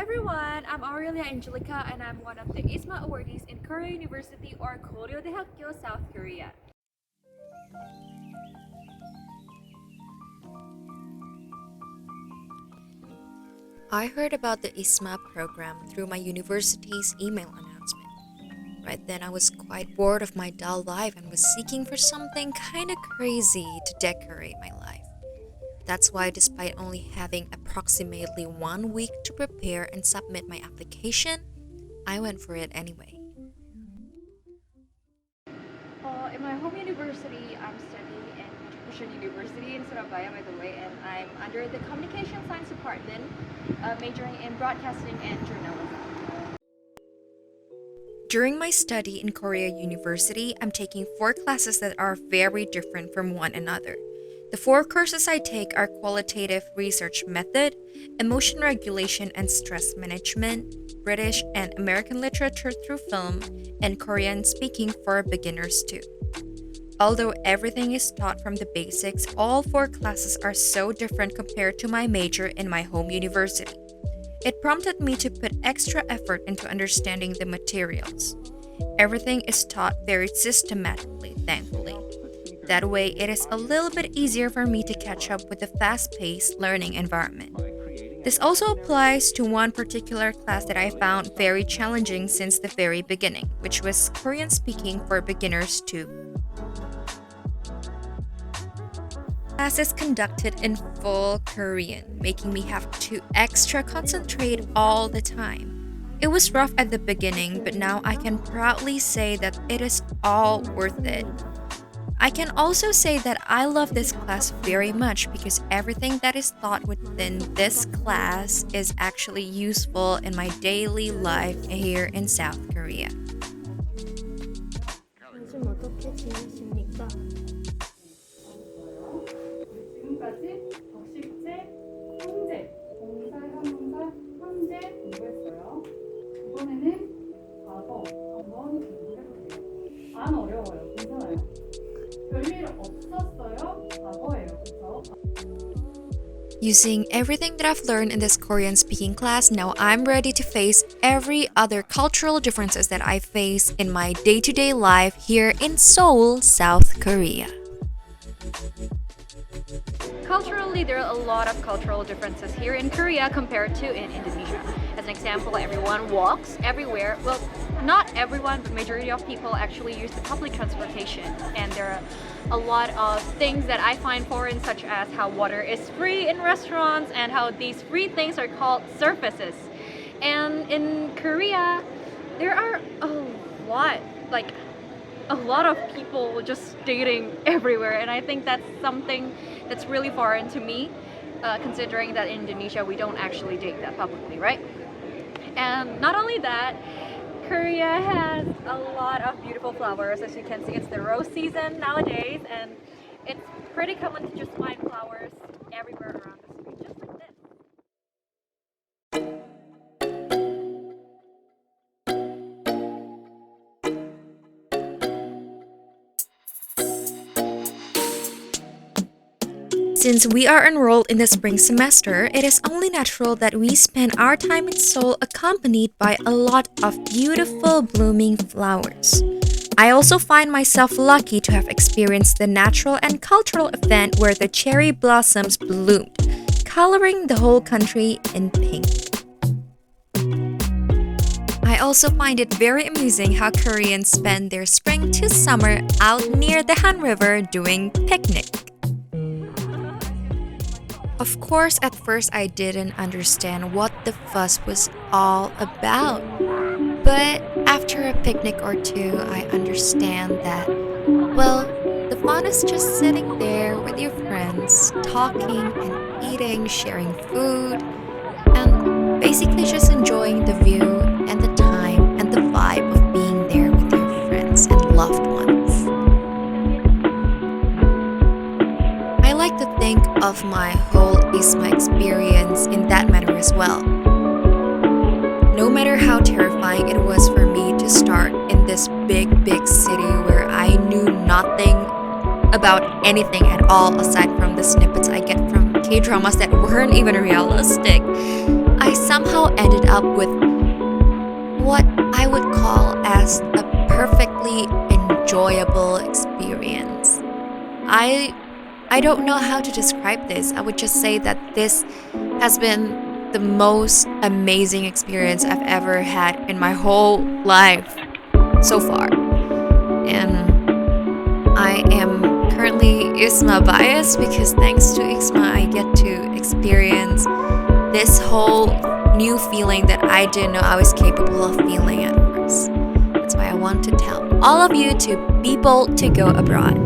everyone, I'm Aurelia Angelica and I'm one of the ISMA awardees in Korea University or Goryeo South Korea. I heard about the ISMA program through my university's email announcement. Right then, I was quite bored of my dull life and was seeking for something kinda crazy to decorate my life. That's why, despite only having approximately 1 week to prepare and submit my application, I went for it anyway. In my home university, I'm studying in Metropolitan University in Surabaya, by the way, and I'm under the Communication Science Department, majoring in Broadcasting and Journalism. During my study in Korea University, I'm taking 4 classes that are very different from one another. The 4 courses I take are Qualitative Research Method, Emotion Regulation and Stress Management, British and American Literature through Film, and Korean Speaking for beginners too. Although everything is taught from the basics, all 4 classes are so different compared to my major in my home university. It prompted me to put extra effort into understanding the materials. Everything is taught very systematically, thankfully. That way, it is a little bit easier for me to catch up with the fast-paced learning environment. This also applies to one particular class that I found very challenging since the very beginning, which was Korean Speaking for beginners too. Class is conducted in full Korean, making me have to extra concentrate all the time. It was rough at the beginning, but now I can proudly say that it is all worth it. I can also say that I love this class very much because everything that is taught within this class is actually useful in my daily life here in South Korea. 요즘 어떻게 지내십니까? 지금까지 적식제, 형제, 동사, 형용사, 현재 공부했어요. 이번에는 과거 한번 공부해볼게요. 안 어려워요. 괜찮아요. 별일 없었어요. 과거예요. 그렇죠? Using everything that I've learned in this Korean speaking class, now I'm ready to face every other cultural differences that I face in my day-to-day life here in Seoul, South Korea. Culturally, there are a lot of cultural differences here in Korea compared to in Indonesia. As an example, everyone walks everywhere. Well, not everyone, but majority of people actually use the public transportation. And there are a lot of things that I find foreign, such as how water is free in restaurants and how these free things are called services. And in Korea, there are a lot of people just dating everywhere, and I think that's something that's really foreign to me, considering that in Indonesia we don't actually date that publicly, right? And not only that, Korea has a lot of beautiful flowers. As you can see, it's the rose season nowadays, and it's pretty common to just find flowers everywhere around the street, just like this. Since we are enrolled in the spring semester, it is only natural that we spend our time in Seoul accompanied by a lot of beautiful blooming flowers. I also find myself lucky to have experienced the natural and cultural event where the cherry blossoms bloomed, coloring the whole country in pink. I also find it very amusing how Koreans spend their spring to summer out near the Han River doing picnic. Of course, at first I didn't understand what the fuss was all about. But after a picnic or two, I understand that, well, the fun is just sitting there with your friends, talking and eating, sharing food, and basically just enjoying the view and the time and the vibe of being there with your friends and loved ones. I like to think of my whole ISMA experience in that manner as well. No matter how terrifying it was for me to start in this big city where I knew nothing about anything at all aside from the snippets I get from K-dramas that weren't even realistic, I somehow ended up with what I would call as a perfectly enjoyable experience. I don't know how to describe this. I would just say that this has been the most amazing experience I've ever had in my whole life so far. And I am currently ISMA biased because thanks to ISMA I get to experience this whole new feeling that I didn't know I was capable of feeling at first. That's why I want to tell all of you to be bold to go abroad.